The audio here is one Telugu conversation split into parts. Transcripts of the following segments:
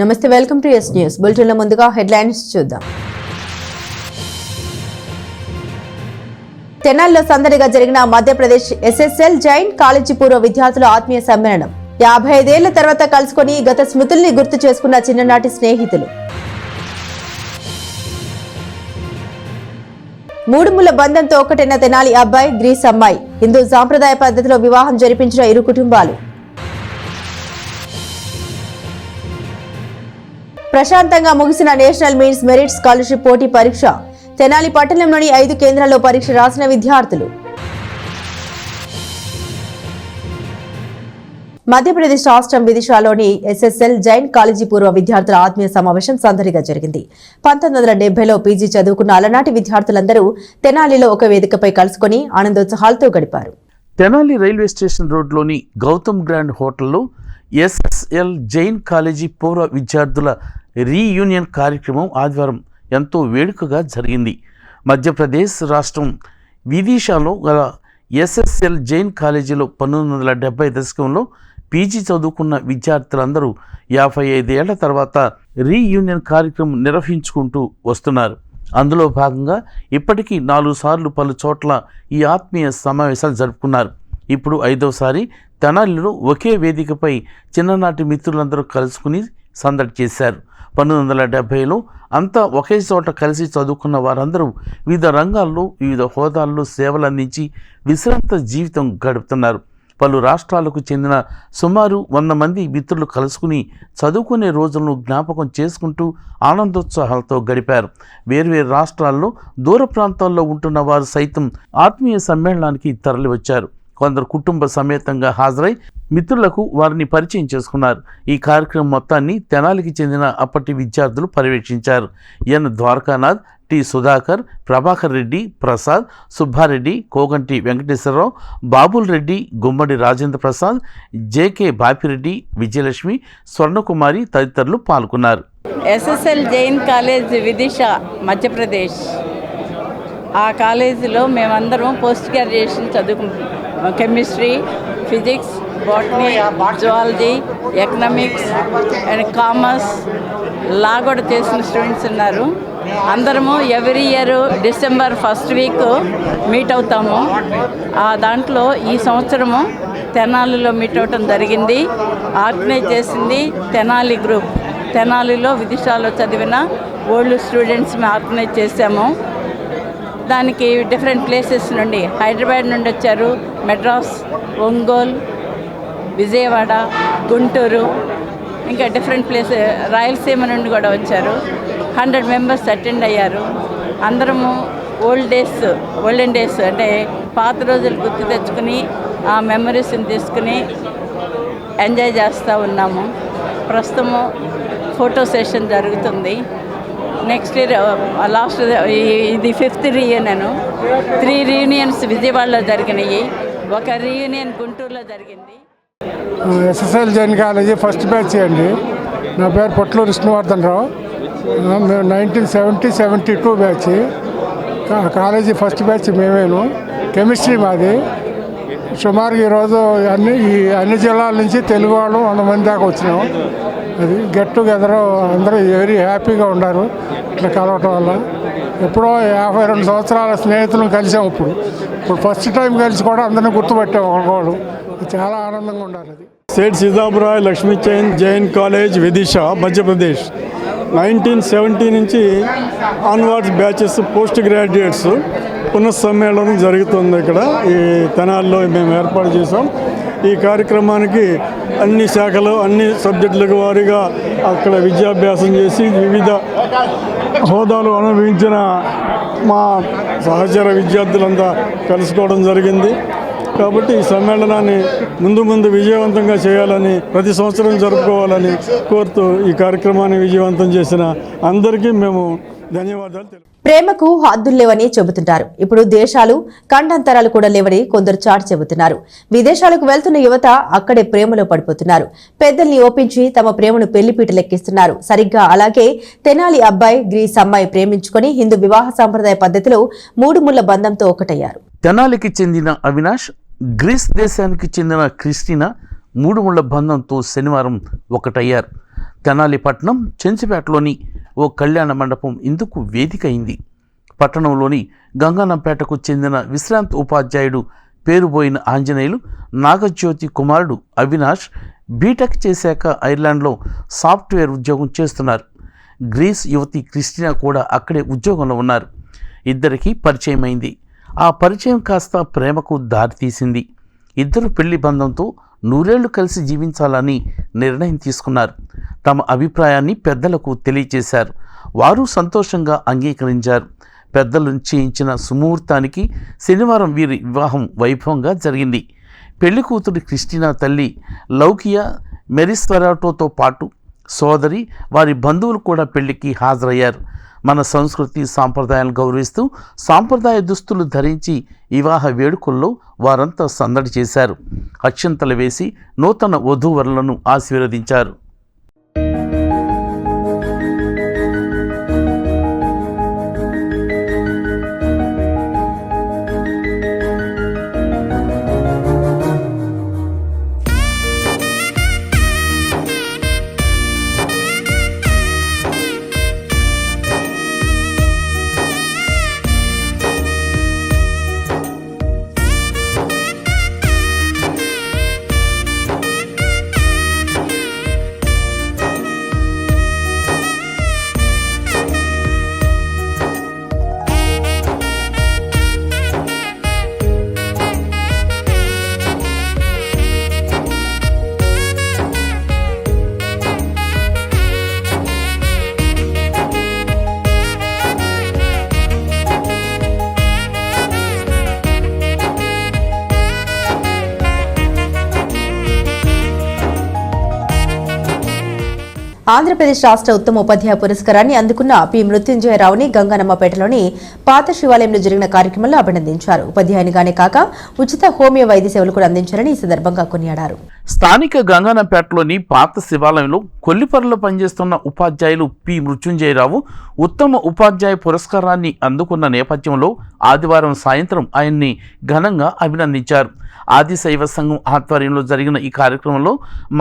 నమస్తే, వెల్కమ్ టు ఎస్ న్యూస్ బులెటిన్లో ముందుగా హెడ్లైన్స్ చూద్దాం. తెనాలిలో సందడిగా జరిగిన మధ్యప్రదేశ్ ఎస్ఎస్ఎల్ జైన్ కాలేజీ పూర్వ విద్యార్థుల ఆత్మీయ సమ్మేళనం. 55 ఏళ్ల తర్వాత కలుసుకొని గత స్మృతుల్ని గుర్తు చేసుకున్న చిన్ననాటి స్నేహితులు. మూడు ముళ్ల బంధంతో ఒకటైన తెనాలి అబ్బాయి గ్రీస్ అమ్మాయి. హిందూ సాంప్రదాయ పద్ధతిలో వివాహం జరిపించిన ఇరు కుటుంబాలు. ప్రశాంతంగా ముగిసిన నేషనల్ మీన్స్ మెరిట్ స్కాలర్షిప్ పోటీ పరీక్ష. తెనాలి పట్టణంలోని 5 కేంద్రాల్లో పరీక్ష రాసిన విద్యార్థులు. మధ్యప్రదేశ్ రాష్ట్రం విదిశాలోని ఎస్ఎస్ఎల్ జైన్ కాలేజీ పూర్వ విద్యార్థుల ఆత్మీయ సమావేశం సందడిగా జరిగింది. 1970లో పీజీ చదువుకున్న అలనాటి విద్యార్థులందరూ తెనాలిలో ఒక వేదికపై కలుసుకుని ఆనందోత్సాహాలతో గడిపారు. తెనాలి రైల్వే స్టేషన్ రోడ్లోని గౌతమ్ గ్రాండ్ హోటల్లో ఎస్ఎస్ఎల్ జైన్ కాలేజీ పూర్వ విద్యార్థుల రీయూనియన్ కార్యక్రమం ఆదివారం ఎంతో వేడుకగా జరిగింది. మధ్యప్రదేశ్ రాష్ట్రం విదిశాలో గల ఎస్ఎస్ఎల్ జైన్ కాలేజీలో 1970 దశకంలో పీజీ చదువుకున్న విద్యార్థులందరూ 55 ఏళ్ల తర్వాత రీయూనియన్ కార్యక్రమం నిర్వహించుకుంటూ వస్తున్నారు. అందులో భాగంగా ఇప్పటికీ 4 సార్లు పలు చోట్ల ఈ ఆత్మీయ సమావేశాలు జరుపుకున్నారు. ఇప్పుడు 5వసారి తెనాలిలో ఒకే వేదికపై చిన్ననాటి మిత్రులందరూ కలుసుకుని సందడి చేశారు. 1970లో అంతా ఒకే చోట కలిసి చదువుకున్న వారందరూ వివిధ రంగాల్లో వివిధ హోదాల్లో సేవలు అందించి విశ్రాంత జీవితం గడుపుతున్నారు. పలు రాష్ట్రాలకు చెందిన సుమారు 100 మంది మిత్రులు కలుసుకుని చదువుకునే రోజులను జ్ఞాపకం చేసుకుంటూ ఆనందోత్సాహాలతో గడిపారు. వేర్వేరు రాష్ట్రాల్లో దూర ప్రాంతాల్లో ఉంటున్న వారు సైతం ఆత్మీయ సమ్మేళనానికి తరలివచ్చారు. కొందరు కుటుంబ సమేతంగా హాజరై మిత్రులకు వారిని పరిచయం చేసుకున్నారు. ఈ కార్యక్రమం మొత్తాన్ని తెనాలికి చెందిన అప్పటి విద్యార్థులు పర్యవేక్షించారు. N Dwarakanath, T Sudhakar, Prabhakar Reddy, Prasad, Subbareddy, Koganti Venkateswararao, Babul Reddy, Gummadi Rajendra Prasad, JK Bapireddy, Vijayalakshmi, Swarnakumari తదితరులు పాల్గొన్నారు. SSL Jain college Vidisha Madhya Pradesh. ఆ కాలేజీలో మేమందరం పోస్ట్ గ్రాడ్యుయేషన్ చదువుకుంటాం. Chemistry, physics, botany, zoology, economics and commerce, law కూడా చేసిన స్టూడెంట్స్ ఉన్నారు. అందరము every year December 1st week meet అవుతాము. దాంట్లో ఈ సంవత్సరము తెనాలిలో మీట్ అవటం జరిగింది. ఆర్గనైజ్ చేసింది తెనాలి గ్రూప్. తెనాలిలో విదిశాలో చదివిన ఓల్డ్ స్టూడెంట్స్ మేము ఆర్గనైజ్ చేసాము. దానికి డిఫరెంట్ ప్లేసెస్ నుండి, హైదరాబాద్ నుండి వచ్చారు, మెడ్రాస్, ఒంగోలు, విజయవాడ, గుంటూరు, ఇంకా డిఫరెంట్ ప్లేస్, రాయలసీమ నుండి కూడా వచ్చారు. 100 మెంబర్స్ అటెండ్ అయ్యారు. అందరము ఓల్డెన్ డేస్ అంటే పాత రోజులు గుర్తు తెచ్చుకుని ఆ మెమరీస్ని తీసుకుని ఎంజాయ్ చేస్తూ ఉన్నాము. ప్రస్తుతము ఫోటో సెషన్ జరుగుతుంది. నెక్స్ట్ ఇయర్ లాస్ట్ ఇది 5th రీయూనియన్. 3 రీయూనియన్స్ విజయవాడలో జరిగినాయి, ఒక రీయూనియన్ గుంటూరులో జరిగింది. SSL Jain college first batch అండి. నా పేరు పొట్లూరు విష్ణువర్ధనరావు. మేము 1970-72 బ్యాచ్. కాలేజీ ఫస్ట్ బ్యాచ్ మేమేను. కెమిస్ట్రీ మాది. సుమారు ఈరోజు అన్ని జిల్లాల నుంచి తెలుగు వాళ్ళు 100 మంది దాకా వచ్చినాం. అది గెట్ టుగెదర్, అందరూ వెరీ హ్యాపీగా ఉన్నారు ఇట్లా కలవటం వల్ల. ఎప్పుడో 52 సంవత్సరాల స్నేహితులను కలిసాం. ఇప్పుడు ఫస్ట్ టైం కలిసి కూడా అందరినీ గుర్తుపట్టాం ఒకళ్ళు. చాలా ఆనందంగా ఉండాలి. అది సేట్ సీతాపురాయ్ లక్ష్మీ జైన్ కాలేజ్ విదిశా మధ్యప్రదేశ్. 1970 నుంచి ఆన్వర్డ్స్ బ్యాచెస్ పోస్ట్ గ్రాడ్యుయేట్స్ పునఃసమ్మేళనం జరుగుతుంది. ఇక్కడ ఈ తెనాలిలో మేము ఏర్పాటు చేసాం. ఈ కార్యక్రమానికి అన్ని శాఖలు, అన్ని సబ్జెక్టులకు వారీగా అక్కడ విద్యాభ్యాసం చేసి వివిధ హోదాలు అనుభవించిన మా సహచర విద్యార్థులంతా కలుసుకోవడం జరిగింది. కాబట్టి ఈ సమ్మేళనాన్ని ముందు విజయవంతంగా చేయాలని, ప్రతి సంవత్సరం జరుపుకోవాలని కోరుతూ ఈ కార్యక్రమాన్ని విజయవంతం చేసిన అందరికీ మేము ధన్యవాదాలు తెలుపు. ప్రేమకు హద్దులు లేవని చెబుతుంటారు. ఇప్పుడు దేశాలు ఖండాంతరాలు కూడా లేవని కొందరు చాటి చెబుతున్నారు. విదేశాలకు వెళ్తున్న యువత అక్కడే ప్రేమలో పడిపోతున్నారు. పెద్దల్ని ఒప్పించి తమ ప్రేమను పెళ్లిపీటలెక్కిస్తున్నారు. సరిగ్గా అలాగే తెనాలి అబ్బాయి గ్రీస్ అమ్మాయి ప్రేమించుకొని హిందూ వివాహ సంప్రదాయ పద్ధతిలో 3 ముళ్ల బంధంతో ఒకటయ్యారు. తెనాలికి చెందిన అవినాష్, గ్రీస్ దేశానికి చెందిన క్రిస్టినా 3 ముళ్ల బంధంతో శనివారం ఒకటయ్యారు. తెనాలి పట్టణం చెంచుపేటలోని ఓ కళ్యాణ మండపం ఇందుకు వేదిక అయింది. పట్టణంలోని గంగానంపేటకు చెందిన విశ్రాంత ఉపాధ్యాయుడు పేరుబోయిన ఆంజనేయులు నాగజ్యోతి కుమారుడు అవినాష్ బీటెక్ చేశాక ఐర్లాండ్లో సాఫ్ట్వేర్ ఉద్యోగం చేస్తున్నారు. గ్రీస్ యువతి క్రిస్టినా కూడా అక్కడే ఉద్యోగంలో ఉన్నారు. ఇద్దరికీ పరిచయం అయింది. ఆ పరిచయం కాస్త ప్రేమకు దారితీసింది. ఇద్దరు పెళ్లి బంధంతో 100 ఏళ్లు కలిసి జీవించాలని నిర్ణయం తీసుకున్నారు. తమ అభిప్రాయాన్ని పెద్దలకు తెలియచేశారు. వారు సంతోషంగా అంగీకరించారు. పెద్దలు నిశ్చయించిన సుముహూర్తానికి శనివారం వీరి వివాహం వైభవంగా జరిగింది. పెళ్లి కూతురు క్రిస్టినా తల్లి లౌకియా మెరిస్వరాటోతో పాటు సోదరి, వారి బంధువులు కూడా పెళ్లికి హాజరయ్యారు. మన సంస్కృతి సాంప్రదాయాలను గౌరవిస్తూ సాంప్రదాయ దుస్తులు ధరించి వివాహ వేడుకల్లో వారంతా సందడి చేశారు. అక్షంతలు వేసి నూతన వధూవరులను ఆశీర్వదించారు. ఆంధ్రప్రదేశ్ రాష్ట్ర ఉత్తమ ఉపాధ్యాయ పురస్కారాన్ని అందుకున్న పి మృత్యుంజయరావుని గంగానమ్మపేటలోని పాత శివాలయంలో జరిగిన కార్యక్రమంలో అభినందించారు. ఉపాధ్యాయునిగానే కాక ఉచిత హోమియో వైద్య సేవలు కూడా అందించారని ఈ సందర్భంగా కొనియాడారు. స్థానిక గంగానపేటలోని పాత శివాలయంలో కొల్లిపరలో పనిచేస్తున్న ఉపాధ్యాయులు పి మృత్యుంజయరావు ఉత్తమ ఉపాధ్యాయ పురస్కారాన్ని అందుకున్న నేపథ్యంలో ఆదివారం సాయంత్రం ఆయన్ని ఘనంగా అభినందించారు. ఆదిశైవ సంఘం ఆధ్వర్యంలో జరిగిన ఈ కార్యక్రమంలో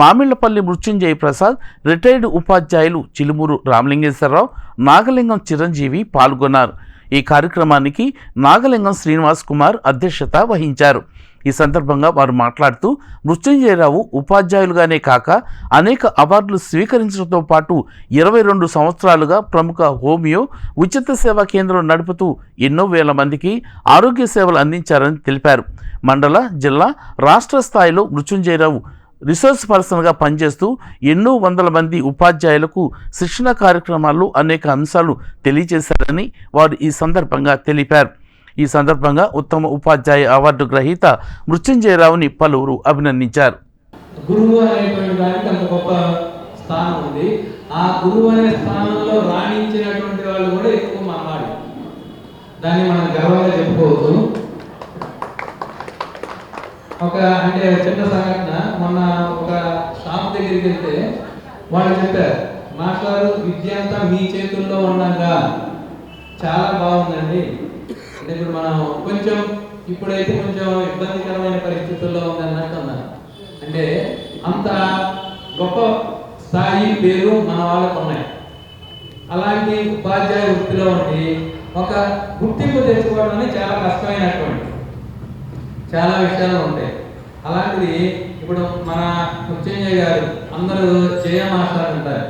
మామిళ్లపల్లి మృత్యుంజయ ప్రసాద్, రిటైర్డ్ ఉపాధ్యాయులు చిలుమూరు రామలింగేశ్వరరావు, నాగలింగం చిరంజీవి పాల్గొన్నారు. ఈ కార్యక్రమానికి నాగలింగం శ్రీనివాస్ కుమార్ అధ్యక్షత వహించారు. ఈ సందర్భంగా వారు మాట్లాడుతూ మృత్యుంజయరావు ఉపాధ్యాయులుగానే కాక అనేక అవార్డులు స్వీకరించడంతో పాటు 22 సంవత్సరాలుగా ప్రముఖ హోమియో ఉచిత సేవా కేంద్రం నడుపుతూ ఎన్నో వేల మందికి ఆరోగ్య సేవలు అందించారని తెలిపారు. మండల, జిల్లా, రాష్ట్ర స్థాయిలో మృత్యుంజయరావు రిసోర్స్ పర్సన్గా పనిచేస్తూ ఎన్నో వందల మంది ఉపాధ్యాయులకు శిక్షణ కార్యక్రమాల్లో అనేక అంశాలు తెలియజేశారని వారు ఈ సందర్భంగా తెలిపారు. ఈ సందర్భంగా ఉత్తమ ఉపాధ్యాయ అవార్డు గ్రహీత మృత్యుంజయరావుని పలువురు అభినందించారు. గురువు అనేటువంటి దానికి అంత గొప్ప స్థానం ఉంది. ఆ గురువు అనే స్థానంలో రాణించినటువంటి వాళ్ళు కూడా ఎక్కువ మనవాళ్ళు. దాన్ని మనం గర్వంగా చెప్పుకోవచ్చు. అంటే చిన్న సంఘటన, మొన్న ఒక షాప్ దగ్గరికి వెళ్తే వాళ్ళు చెప్పారు, మాస్టారు విద్య అంతా మీ చేతుల్లో ఉండగా చాలా బాగుందండి. అంటే ఇప్పుడు మనం ఇప్పుడైతే కొంచెం ఇబ్బందికరమైన పరిస్థితుల్లో ఉందన్నట్టు అన్నారు. అంటే అంత గొప్ప స్థాయి పేరు మన వాళ్ళకు ఉన్నాయి. అలాంటి ఉపాధ్యాయ వృత్తిలో ఉండి ఒక గుర్తింపు తెచ్చుకోవడం అనేది చాలా కష్టమైనటువంటి చాలా విషయాలు ఉంటాయి. అలాంటిది ఇప్పుడు మన మృత్యుంజయ గారు అందరూ జయ మాస్టర్ అంటారు.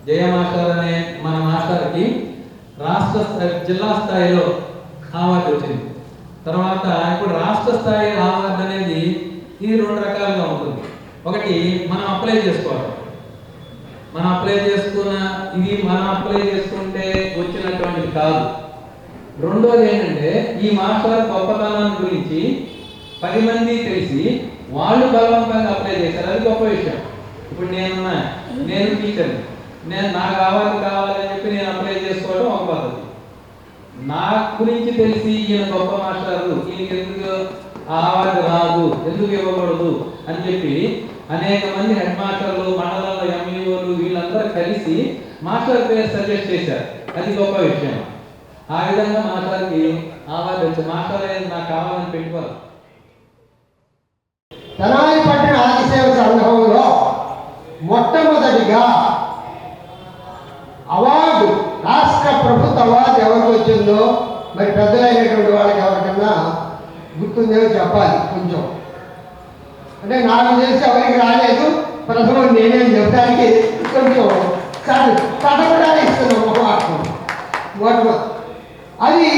జయ మాస్టర్ అనే మన మాస్టర్కి జిల్లా స్థాయిలో అవార్డు వచ్చింది. తర్వాత ఇప్పుడు రాష్ట్ర స్థాయి అవార్డు అనేది ఇది 2 రకాలుగా ఉంటుంది. ఒకటి మనం అప్లై చేసుకోవాలి. మనం అప్లై చేసుకుంటే వచ్చినటువంటిది కాదు. రెండోది ఏంటంటే ఈ మాస్టర్ గొప్పతనాన్ని గురించి 10 మంది తెలిసి వాళ్ళు బలవంతంగా అప్లై చేశారు. అది గొప్ప విషయం. ఇప్పుడు నేను టీచర్, నాకు అవార్డు కావాలని చెప్పి నేను అప్లై చేసుకోవడం ఒక పద్ధతి. నా గురించి తెలిసి ఈయన గొప్ప మాస్టారు, ఈయనకి ఎందుకు ఆ అవార్డు రాదు, ఎందుకు ఇవ్వకూడదు అని చెప్పి అనేక మంది హెడ్ మాస్టర్లు, మండలంలో ఎంఈఓలు వీళ్ళందరూ కలిసి మాస్టర్ పేరు సజెస్ట్ చేశారు. అది గొప్ప విషయం. ఆ విధంగా మాస్టర్కి అవార్డు వచ్చింది. మాస్టర్ అనేది నాకు కావాలని పెట్టుకోరు. తెనాలి పట్టణ ఆదిశైవ సంఘంలో మొట్టమొదటిగా అవార్డు, రాష్ట్ర ప్రభుత్వ అవార్డు ఎవరికి వచ్చిందో మరి పెద్దలైనటువంటి వాళ్ళకి ఎవరికన్నా గుర్తుందేమో చెప్పాలి కొంచెం. అంటే నాకు తెలిసి ఎవరికి రాలేదు, ప్రథమం నేనేం చెప్పడానికి కొంచెం కథ కూడా ఇస్తున్నాం మొట్టమొదటి. అది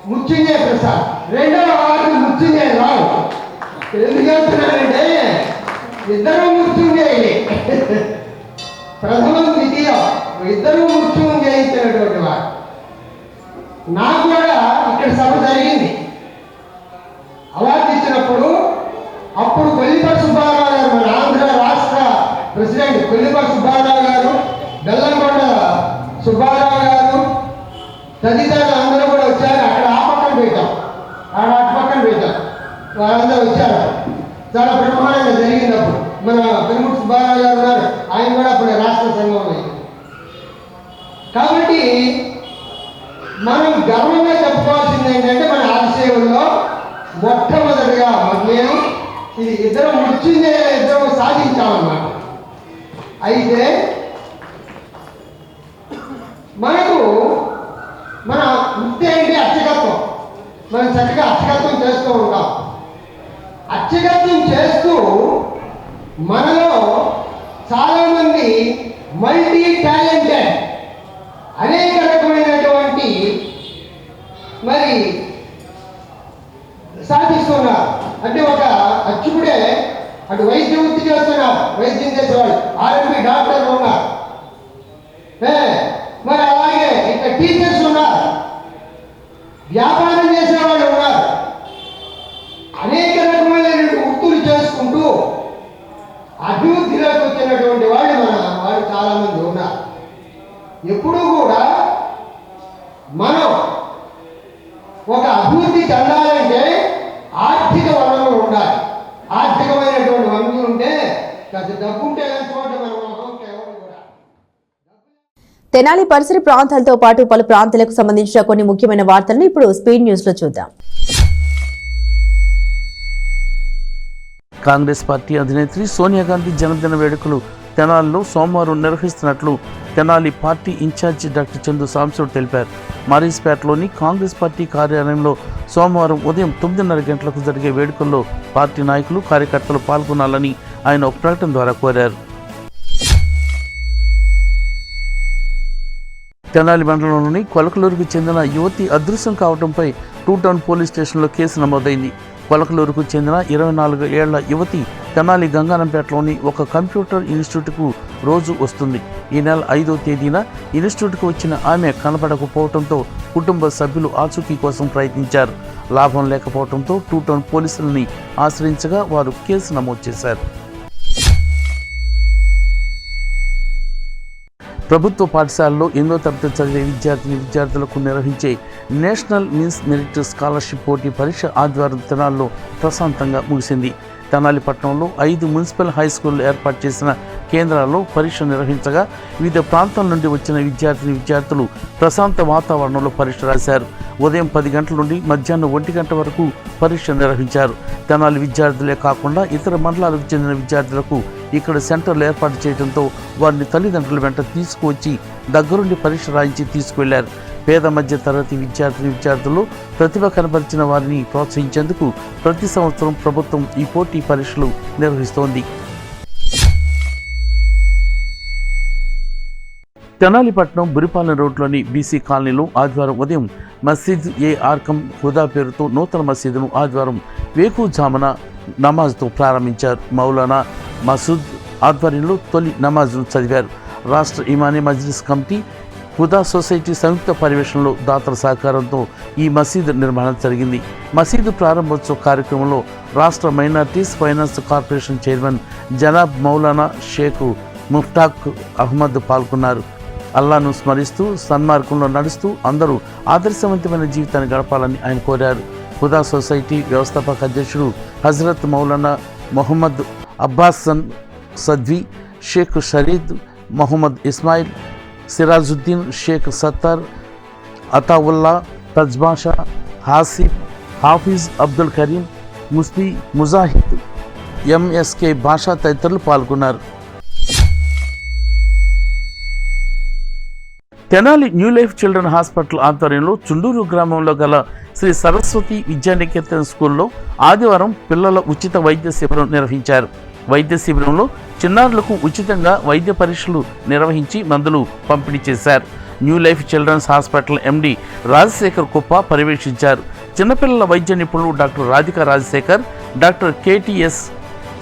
మృత్యుంజయ ప్రసాద్. రెండవ అవార్డు మృత్యుంజయ రావు. ఎందుకు చెప్తున్నానంటే ఇద్దరు మృత్యుంజయులే, ప్రథమం ద్వితీయ ఇద్దరు మృత్యుంజయించినటువంటి వాడు. నాకు కూడా ఇక్కడ సభ జరిగింది. అవార్డు ఇచ్చినప్పుడు అప్పుడు కొల్లిపల్లి సుబ్బారావు గారు, మన ఆంధ్ర రాష్ట్ర ప్రెసిడెంట్ కొల్లిపల్లి సుబ్బారావు గారు, బెల్లంకొండ సుబ్బారావు గారు తదితరులు అందరూ కూడా వచ్చారు. అక్కడ ఆ పక్కన పెట్టాం, అటు పక్కన పెట్టాం, వాళ్ళందరూ వచ్చారు. చాలా బ్రహ్మాండంగా జరిగినప్పుడు మన పెనుమూటి సుబ్బారావు గారు ఉన్నారు, ఆయన కూడా అప్పుడు రాష్ట్ర సంఘంలో. కాబట్టి మనం గర్వంగా చెప్పుకోవాల్సింది ఏంటంటే మన ఆదిసేవుల్లో మొట్టమొదటిగా నేను ఇది ఇద్దరు మృత్యుంజయ ఇద్దరు సాధించామన్నమాట. అయితే మనకు మన వృత్తి ఏంటి? అర్చకత్వం. మనం చక్కగా అర్చకత్వం చేస్తూ ఉంటాం. అర్చకత్వం చేస్తూ మనలో చాలామంది మల్టీ టాలెంటెడ్ అనేక రకమైనటువంటి మరి సాధిస్తున్నారు. అంటే ఒక అర్చకుడే అటు వైద్య వృత్తి చేస్తున్నారు, వైద్యం చేసేవాళ్ళు, ఆర్ఎంపీ డాక్టర్లు ఉన్నారు, మరి అలాగే ఇక్కడ టీచర్స్ ఉన్నారు, వ్యాపారం చేసేవాళ్ళు ఉన్నారు. అనేక రకమైనటువంటి వృత్తులు చేసుకుంటూ అభివృద్ధిలోకి వచ్చినటువంటి వాళ్ళు వాళ్ళు చాలామంది ఉన్నారు. ఎప్పుడూ కూడా మనం ఒక అభివృద్ధి చెందాలంటే ఆర్థిక వనరులు ఉండాలి. ఆర్థికమైనటువంటి వనరులు ఉంటే కాస్త డబ్బు ఉంటే చోట మనం కేవలం కూడా. తెనాలి పరిసర ప్రాంతాలతో పాటు పలు ప్రాంతాలకు సంబంధించిన కొన్ని ముఖ్యమైన వార్తలను ఇప్పుడు స్పీడ్ న్యూస్ లో చూద్దాం. కాంగ్రెస్ పార్టీ అధినేత్రి సోనియా గాంధీ జన్మదిన వేడుకలు తెనాలిలో సోమవారం నిర్వహిస్తున్నట్లు Tenali party in charge doctor Chandu Sambasiva Rao తెలిపారు. మారీస్పేటలోని కాంగ్రెస్ పార్టీ కార్యాలయంలో సోమవారం ఉదయం 9:30 గంటలకు జరిగే వేడుకల్లో పార్టీ నాయకులు, కార్యకర్తలు పాల్గొనాలని ఆయన ఒక ప్రకటన ద్వారా కోరారు. తెనాలి మండలంలోని కొలకలూరుకు చెందిన యువతి అదృశ్యం కావడంపై 2 టౌన్ పోలీస్ స్టేషన్లో కేసు నమోదైంది. కొలకలూరుకు చెందిన 24 ఏళ్ల యువతి తెనాలి గంగానంపేటలోని ఒక కంప్యూటర్ ఇన్స్టిట్యూట్కు రోజు వస్తుంది. ఈ నెల 5వ తేదీన ఇన్స్టిట్యూట్కు వచ్చిన ఆమె కనపడకపోవడంతో కుటుంబ సభ్యులు ఆచూకీ కోసం ప్రయత్నించారు. లాభం లేకపోవడంతో 2 టౌన్ పోలీసులని ఆశ్రయించగా వారు కేసు నమోదు చేశారు. ప్రభుత్వ పాఠశాలలో 8వ తరగతి చదివే విద్యార్థులకు నిర్వహించే నేషనల్ మీన్స్ మెరిట్ స్కాలర్షిప్ పోటీ పరీక్ష ఆదివారం తెనాలిలో ప్రశాంతంగా ముగిసింది. తెనాలి పట్టణంలో 5 మున్సిపల్ హై స్కూళ్లు ఏర్పాటు చేసిన కేంద్రాల్లో పరీక్ష నిర్వహించగా వివిధ ప్రాంతాల నుండి వచ్చిన విద్యార్థులు ప్రశాంత వాతావరణంలో పరీక్ష రాశారు. ఉదయం 10 గంటల నుండి మధ్యాహ్నం 1 గంట వరకు పరీక్ష నిర్వహించారు. తెనాలి విద్యార్థులే కాకుండా ఇతర మండలాలకు చెందిన విద్యార్థులకు ఇక్కడ సెంటర్లు ఏర్పాటు చేయడంతో వారిని తల్లిదండ్రుల వెంట తీసుకువచ్చి దగ్గరుండి పరీక్ష రాయించి తీసుకువెళ్లారు. పేద మధ్య తరగతి విద్యార్థులు ప్రతిభ కనబరిచిన వారిని ప్రోత్సహించేందుకు ప్రతి సంవత్సరం ప్రభుత్వం ఈ పోటీ పరీక్షలు నిర్వహిస్తోంది. తెనాలిపట్నం బురిపాలెం రోడ్లోని బీసీ కాలనీలో ఆదివారం ఉదయం మసీద్ ఏ ఆర్కం హుదా పేరుతో నూతన మసీదును ఆదివారం వేకుజామున నమాజ్తో ప్రారంభించారు. మౌలానా మసూద్ ఆధ్వర్యంలో తొలి నమాజ్ను చదివారు. రాష్ట్ర ఇమానీ మజ్లిస్ కమిటీ, హుదా సొసైటీ సంయుక్త పర్యవేక్షణలో దాతల సహకారంతో ఈ మసీదు నిర్మాణం జరిగింది. మసీదు ప్రారంభోత్సవ కార్యక్రమంలో రాష్ట్ర మైనార్టీస్ ఫైనాన్స్ కార్పొరేషన్ చైర్మన్ జనాబ్ మౌలానా షేక్ ముఫ్తాక్ అహ్మద్ పాల్గొన్నారు. అల్లాను స్మరిస్తూ సన్మార్గంలో నడుస్తూ అందరూ ఆదర్శవంతమైన జీవితాన్ని గడపాలని ఆయన కోరారు. హుదా సొసైటీ వ్యవస్థాపక అధ్యక్షుడు హజరత్ మౌలానా మొహమ్మద్ అబ్బాస్ సద్వి, షేక్ షరీద్ మొహమ్మద్ ఇస్మాయిల్, సిరాజుద్దీన్, షేక్ సత్తార్, అతావుల్లా, తజ్బాషా, హాసిఫ్, హాఫీజ్ అబ్దుల్ కరీం, ముస్లి ముజాహిద్, ఎంఎస్కే భాషా తదితరులు పాల్గొన్నారు. Tenali new life children hospital ఆధ్వర్యంలో చుండూరు గ్రామంలో గల శ్రీ సరస్వతి విద్యానికేతన్ స్కూల్లో ఆదివారం పిల్లల ఉచిత వైద్య శిబిరం నిర్వహించారు. వైద్య శిబిరంలో చిన్నారులకు ఉచితంగా వైద్య పరీక్షలు నిర్వహించి మందులు పంపిణీ చేశారు. New life children's hospital MD Rajasekhar Kuppa పర్యవేక్షించారు. చిన్నపిల్లల వైద్య నిపుణులు doctor Radhika Rajasekhar, doctor KTS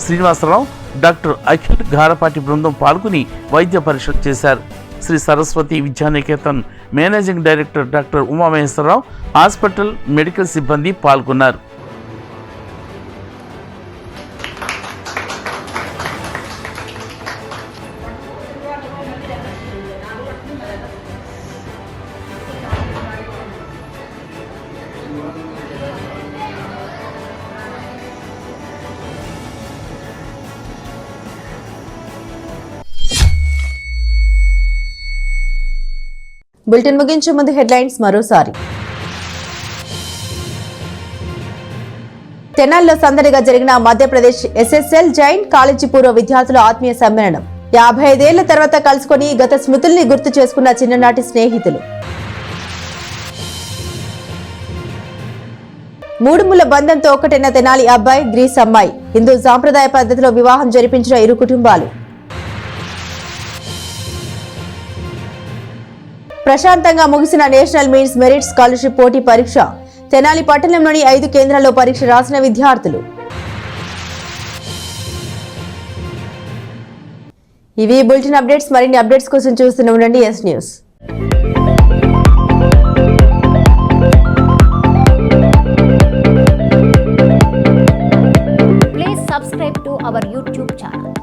Srinivasa Rao, doctor Akhil Garapati బృందం పాల్గొని వైద్య పరీక్షలు చేశారు. Sri Saraswathi Vidyaniketan managing director doctor Umamaheswara Rao, hospital medical సిబ్బంది పాల్గొన్నారు. బులెటిన్ ముగించే ముందు హెడ్లైన్స్ మరోసారి. తెనాలిలో సందడిగా జరిగిన మధ్యప్రదేశ్ ఎస్ఎస్ఎల్ జైన్ కాలేజీ పూర్వ విద్యార్థుల ఆత్మీయ సమ్మేళనం. 55 ఏళ్ల తర్వాత కలుసుకొని గత స్మృతుల్ని గుర్తు చేసుకున్న చిన్ననాటి స్నేహితులు. మూడుముల బంధంతో ఒకటైన తెనాలి అబ్బాయి, గ్రీస్ అమ్మాయి. హిందూ సాంప్రదాయ పద్ధతిలో వివాహం జరిపించిన ఇరు కుటుంబాలు. ప్రశాంతంగా ముగిసిన నేషనల్ మీన్స్ మెరిట్ స్కాలర్షిప్ పోటీ పరీక్ష. తెనాలి పట్టణంలోని 5 కేంద్రాల్లో పరీక్ష రాసిన విద్యార్థులు. ఇవి బులెటిన్ అప్డేట్స్. మరిన్ని అప్డేట్స్ కోసం చూస్తూనే ఉండండి yes news. Please subscribe to our YouTube channel.